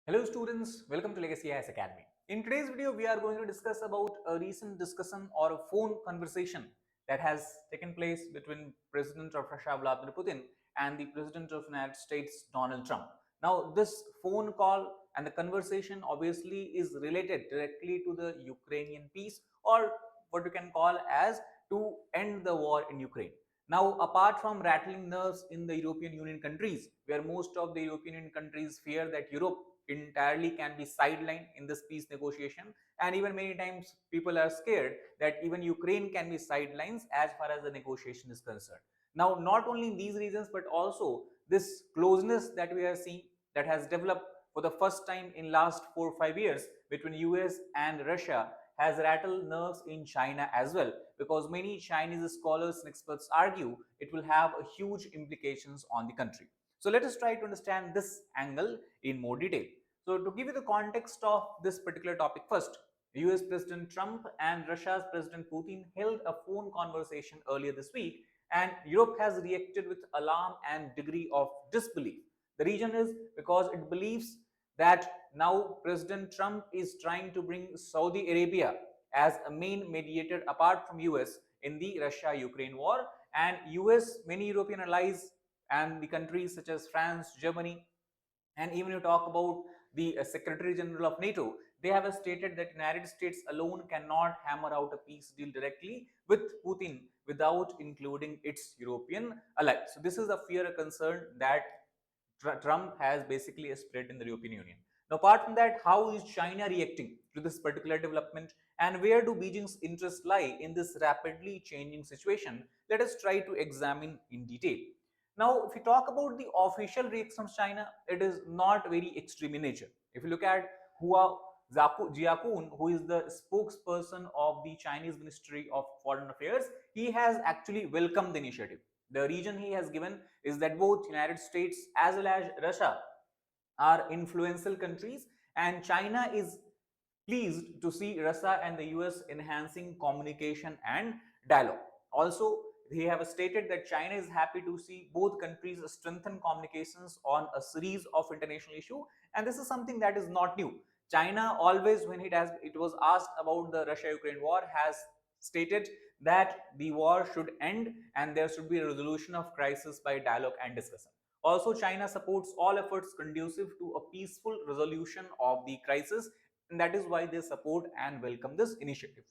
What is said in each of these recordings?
Hello students, welcome to Legacy IAS Academy. In today's video, we are going to discuss about a recent discussion or a phone conversation that has taken place between President of Russia Vladimir Putin and the President of the United States Donald Trump. Now this phone call and the conversation obviously is related directly to the Ukrainian peace, or what you can call as to end the war in Ukraine. Now, apart from rattling nerves in the European Union countries, where most of the European Union countries fear that Europe entirely can be sidelined in this peace negotiation, and even many times people are scared that even Ukraine can be sidelines as far as the negotiation is concerned. Now, not only these reasons, but also this closeness that we are seeing that has developed for the first time in last 4 or 5 years between US and Russia has rattled nerves in China as well, because many Chinese scholars and experts argue it will have a huge implications on the country. So let us try to understand this angle in more detail. So to give you the context of this particular topic first, US President Trump and Russia's President Putin held a phone conversation earlier this week, and Europe has reacted with alarm and degree of disbelief. The reason is because it believes that now President Trump is trying to bring Saudi Arabia as a main mediator apart from US in the Russia-Ukraine war, and US, many European allies and the countries such as France, Germany, and even you talk about the Secretary General of NATO, they have stated that United States alone cannot hammer out a peace deal directly with Putin without including its European allies. So this is a fear, a concern that Trump has basically spread in the European Union. Now, apart from that, how is China reacting to this particular development, and where do Beijing's interests lie in this rapidly changing situation? Let us try to examine in detail. Now, if we talk about the official reaction of China, it is not very extreme in nature. If you look at Hua Jiakun, who is the spokesperson of the Chinese Ministry of Foreign Affairs, he has actually welcomed the initiative. The reason he has given is that both United States as well as Russia are influential countries, and China is pleased to see Russia and the US enhancing communication and dialogue. Also, they have stated that China is happy to see both countries strengthen communications on a series of international issues, and this is something that is not new. China always, when it was asked about the Russia-Ukraine war, has stated that the war should end and there should be a resolution of crisis by dialogue and discussion. Also, China supports all efforts conducive to a peaceful resolution of the crisis, and that is why they support and welcome this initiative.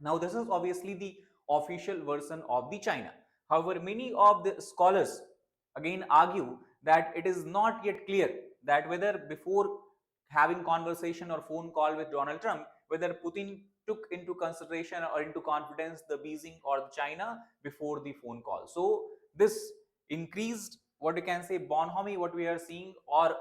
Now, this is obviously the official version of the China. However, many of the scholars again argue that it is not yet clear that whether before having conversation or phone call with Donald Trump, whether Putin took into consideration or into confidence the Beijing or the China before the phone call. So this increased, what you can say, bonhomie, what we are seeing, or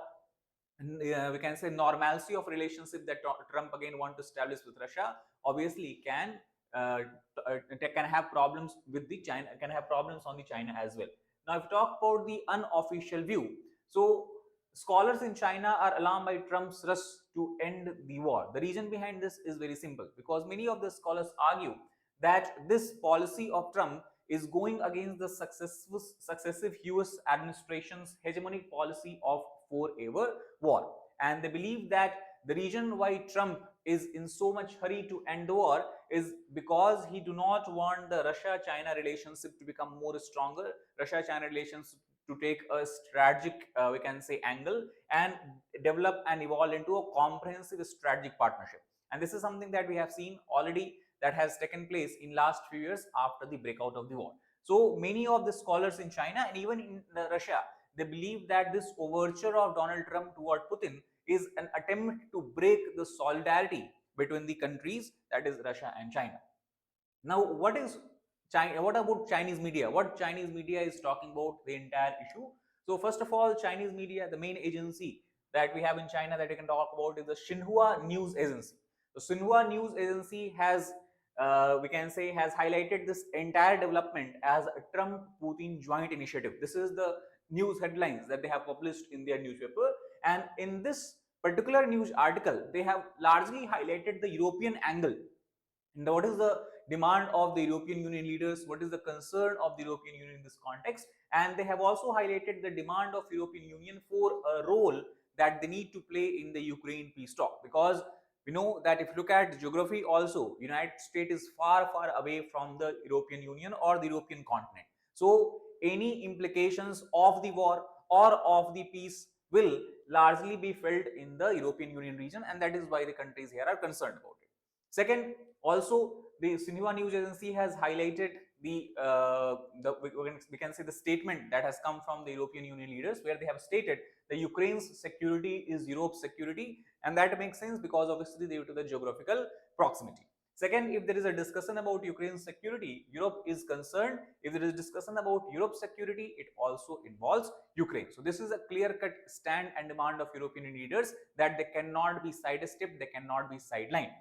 we can say normalcy of relationship that Trump again want to establish with Russia, obviously can have problems with the China, can have problems on the China as well. Now, if you talk about the unofficial view, so scholars in China are alarmed by Trump's rush to end the war. The reason behind this is very simple, because many of the scholars argue that this policy of Trump is going against the successive US administration's hegemonic policy of forever war. And they believe that the reason why Trump is in so much hurry to end the war is because he do not want the Russia-China relationship to become more stronger, Russia-China relations to take a strategic, we can say, angle and develop and evolve into a comprehensive strategic partnership. And this is something that we have seen already that has taken place in last few years after the breakout of the war. So many of the scholars in China and even in Russia, they believe that this overture of Donald Trump toward Putin is an attempt to break the solidarity between the countries, that is Russia and China. Now, what is China? What about Chinese media? What Chinese media is talking about the entire issue? So, first of all, Chinese media, the main agency that we have in China that we can talk about is the Xinhua News Agency. The Xinhua News Agency has, we can say, has highlighted this entire development as a Trump-Putin joint initiative. This is the news headlines that they have published in their newspaper, and in this particular news article, they have largely highlighted the European angle. And what is the demand of the European Union leaders? What is the concern of the European Union in this context? And they have also highlighted the demand of European Union for a role that they need to play in the Ukraine peace talk, because we know that if you look at geography also, United States is far away from the European Union or the European continent. So any implications of the war or of the peace will largely be felt in the European Union region, and that is why the countries here are concerned about it. Second, also the Xinhua News Agency has highlighted we can say the statement that has come from the European Union leaders, where they have stated that Ukraine's security is Europe's security, and that makes sense because obviously due to the geographical proximity. Second, if there is a discussion about Ukraine's security, Europe is concerned. If there is discussion about Europe's security, it also involves Ukraine. So this is a clear-cut stand and demand of European leaders that they cannot be sidestepped, they cannot be sidelined.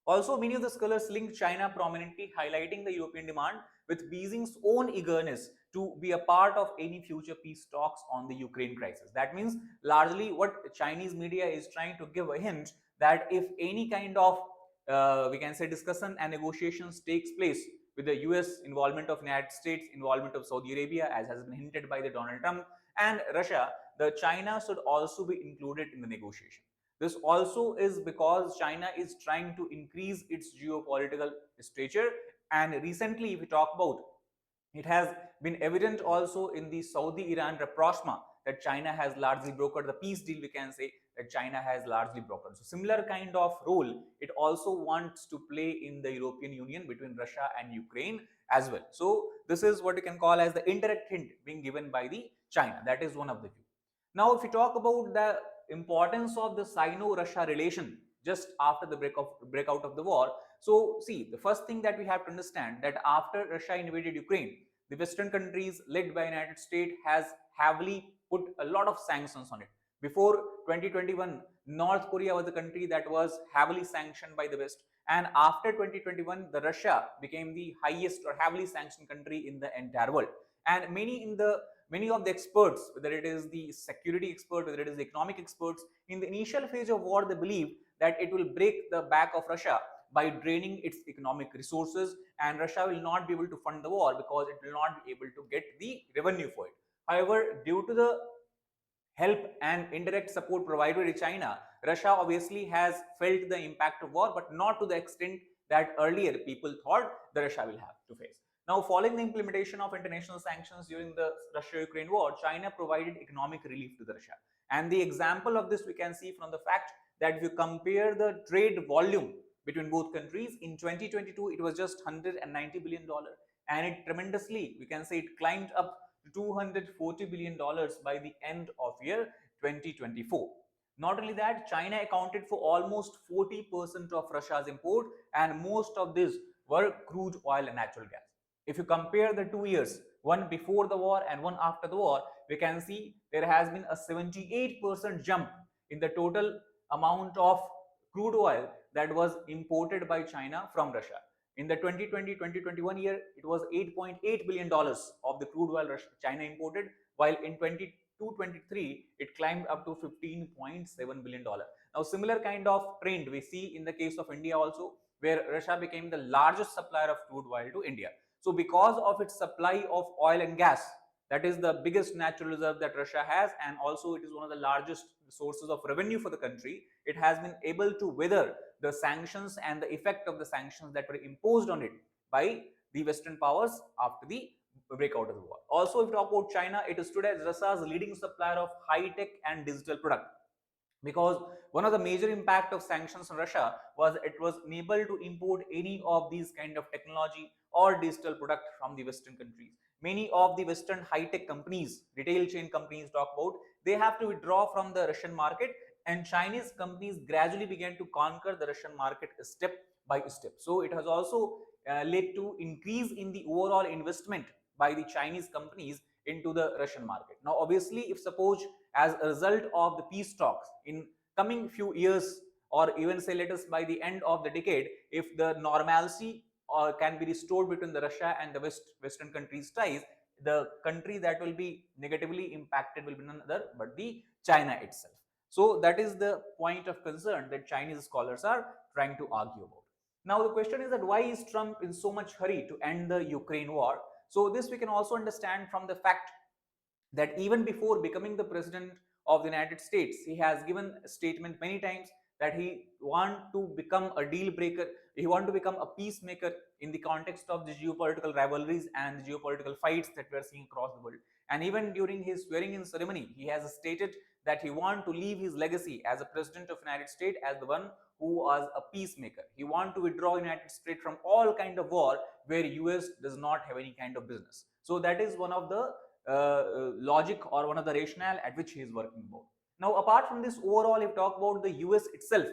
Also, many of the scholars link China prominently, highlighting the European demand with Beijing's own eagerness to be a part of any future peace talks on the Ukraine crisis. That means largely what Chinese media is trying to give a hint that if any kind of we can say discussion and negotiations takes place with the US involvement of United States, involvement of Saudi Arabia, as has been hinted by the Donald Trump, and Russia, the China should also be included in the negotiation. This also is because China is trying to increase its geopolitical stature, and recently if we talk about, it has been evident also in the Saudi-Iran rapprochement that China has largely brokered the peace deal. We can say that China has largely broken. So similar kind of role it also wants to play in the European Union between Russia and Ukraine as well. So this is what you can call as the indirect hint being given by the China. That is one of the view. Now, if we talk about the importance of the Sino-Russia relation just after the breakout of the war, so see, the first thing that we have to understand that after Russia invaded Ukraine, the Western countries led by United States has heavily put a lot of sanctions on it. Before 2021, North Korea was the country that was heavily sanctioned by the West, and after 2021, the Russia became the highest or heavily sanctioned country in the entire world. And many of the experts, whether it is the security expert, whether it is the economic experts, in the initial phase of war, they believe that it will break the back of Russia by draining its economic resources, and Russia will not be able to fund the war because it will not be able to get the revenue for it. However, due to the help and indirect support provided by China, Russia obviously has felt the impact of war, but not to the extent that earlier people thought the Russia will have to face. Now, following the implementation of international sanctions during the Russia-Ukraine war, China provided economic relief to the Russia. And the example of this we can see from the fact that if you compare the trade volume between both countries, in 2022 it was just $190 billion, and it tremendously, we can say, it climbed up to $240 billion by the end of year 2024. Not only that, China accounted for almost 40% of Russia's import, and most of these were crude oil and natural gas. If you compare the 2 years, one before the war and one after the war, we can see there has been a 78% jump in the total amount of crude oil that was imported by China from Russia. In the 2020-2021 year, it was $8.8 billion of the crude oil China imported, while in 22-23, it climbed up to $15.7 billion. Now, similar kind of trend we see in the case of India also, where Russia became the largest supplier of crude oil to India. So because of its supply of oil and gas, that is the biggest natural reserve that Russia has, and also it is one of the largest sources of revenue for the country, it has been able to weather the sanctions and the effect of the sanctions that were imposed on it by the Western powers after the breakout of the war. Also, if we talk about China, it stood as Russia's leading supplier of high-tech and digital products, because one of the major impact of sanctions on Russia was it was unable to import any of these kind of technology or digital product from the Western countries. Many of the Western high-tech companies, retail chain companies talk about, they have to withdraw from the Russian market, and Chinese companies gradually began to conquer the Russian market step by step. So it has also led to increase in the overall investment by the Chinese companies into the Russian market. Now, obviously, if suppose as a result of the peace talks in coming few years, or even say let us by the end of the decade, if the normalcy can be restored between the Russia and the Western countries ties, the country that will be negatively impacted will be none other but the China itself. So that is the point of concern that Chinese scholars are trying to argue about. Now the question is that why is Trump in so much hurry to end the Ukraine war? So this we can also understand from the fact that even before becoming the president of the United States. He has given a statement many times that he want to become a deal breaker, he want to become a peacemaker in the context of the geopolitical rivalries and the geopolitical fights that we are seeing across the world. And even during his swearing in ceremony, he has stated that he want to leave his legacy as a president of United States as the one who was a peacemaker. He want to withdraw United States from all kind of war where US does not have any kind of business. So that is one of the logic or one of the rationale at which he is working about. Now, apart from this, overall, if you talk about the US itself,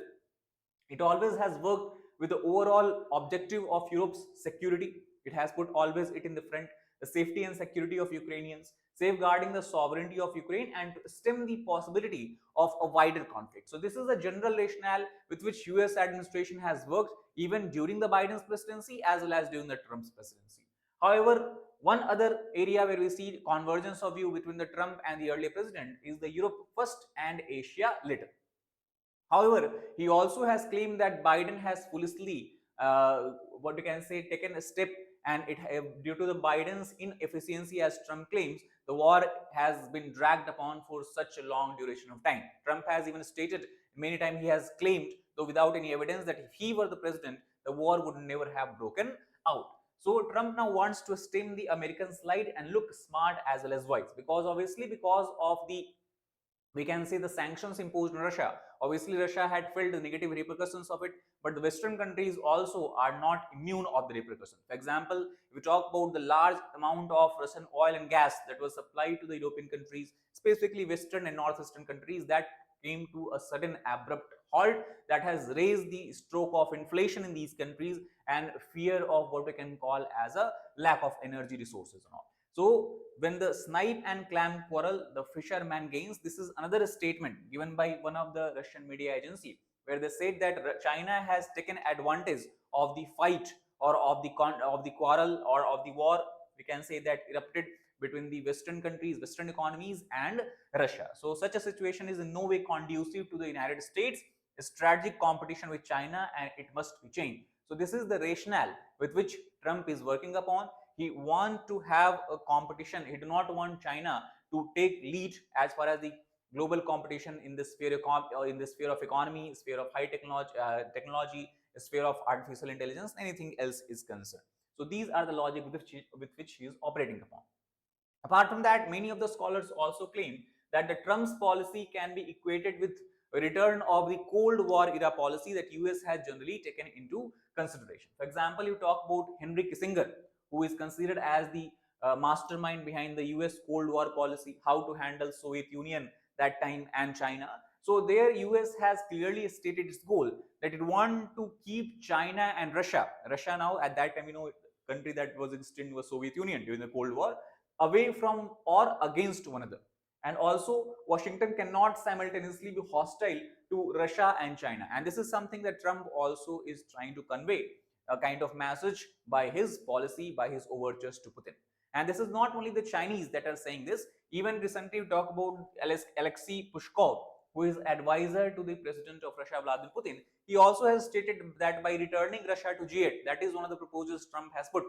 it always has worked with the overall objective of Europe's security. It has put always it in the front, the safety and security of Ukrainians, safeguarding the sovereignty of Ukraine, and to stem the possibility of a wider conflict. So this is the general rationale with which US administration has worked even during the Biden's presidency as well as during the Trump's presidency. However, one other area where we see convergence of view between the Trump and the earlier president is the Europe first and Asia later. However, he also has claimed that Biden has foolishly, what we can say, taken a step, and due to the Biden's inefficiency, as Trump claims, the war has been dragged upon for such a long duration of time. Trump has even stated many times, he has claimed, though without any evidence, that if he were the president, the war would never have broken out. So Trump now wants to stem the American slide and look smart as well as wise, because obviously because of the, we can say, the sanctions imposed on Russia. Obviously, Russia had felt the negative repercussions of it, but the Western countries also are not immune of the repercussions. For example, if we talk about the large amount of Russian oil and gas that was supplied to the European countries, specifically Western and Northwestern countries, that came to a sudden abrupt halt, that has raised the stroke of inflation in these countries and fear of what we can call as a lack of energy resources and all. So when the snipe and clam quarrel, the fisherman gains. This is another statement given by one of the Russian media agency, where they said that China has taken advantage of the fight or of the quarrel or of the war, we can say, that erupted between the Western countries, Western economies and Russia. So such a situation is in no way conducive to the United States strategic competition with China, and it must be changed. So this is the rationale with which Trump is working upon. He want to have a competition. He do not want China to take lead as far as the global competition in the sphere of economy, sphere of high technology, sphere of artificial intelligence, anything else is concerned. So these are the logic with which he is operating upon. Apart from that, many of the scholars also claim that the Trump's policy can be equated with a return of the Cold War era policy that US has generally taken into consideration. For example, you talk about Henry Kissinger, who is considered as the mastermind behind the US Cold War policy, how to handle Soviet Union that time and China. So there US has clearly stated its goal that it want to keep China and Russia now at that time, country that was existing was Soviet Union during the Cold War, away from or against one another. And also, Washington cannot simultaneously be hostile to Russia and China. And this is something that Trump also is trying to convey, a kind of message by his policy, by his overtures to Putin. And this is not only the Chinese that are saying this. Even recently, we talk about Alexei Pushkov, who is advisor to the president of Russia, Vladimir Putin. He also has stated that by returning Russia to G8, that is one of the proposals Trump has put.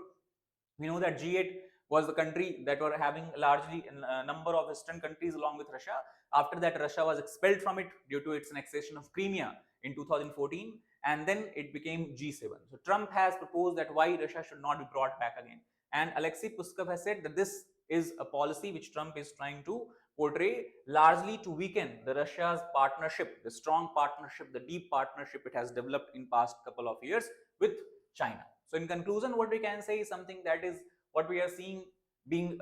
We know that G8 was the country that were having largely a number of Western countries along with Russia. After that, Russia was expelled from it due to its annexation of Crimea in 2014, and then it became G7. So Trump has proposed that why Russia should not be brought back again. And Alexei Pushkov has said that this is a policy which Trump is trying to portray largely to weaken the Russia's partnership, the strong partnership, the deep partnership it has developed in past couple of years with China. So in conclusion, what we can say is something that is what we are seeing being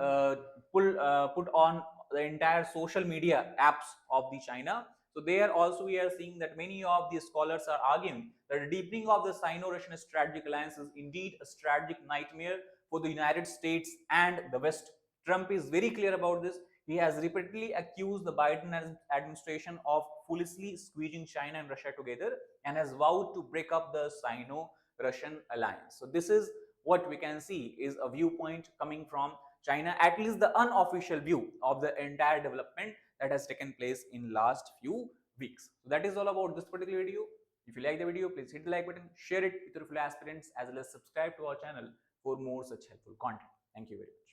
put on the entire social media apps of the China. So there also we are seeing that many of the scholars are arguing that the deepening of the Sino-Russian strategic alliance is indeed a strategic nightmare for the United States and the West. Trump is very clear about this. He has repeatedly accused the Biden administration of foolishly squeezing China and Russia together and has vowed to break up the Sino-Russian alliance. So this is what we can see is a viewpoint coming from China, at least the unofficial view of the entire development that has taken place in last few weeks. So that is all about this particular video. If you like the video, please hit the like button, share it with your fellow aspirants, as well as subscribe to our channel for more such helpful content. Thank you very much.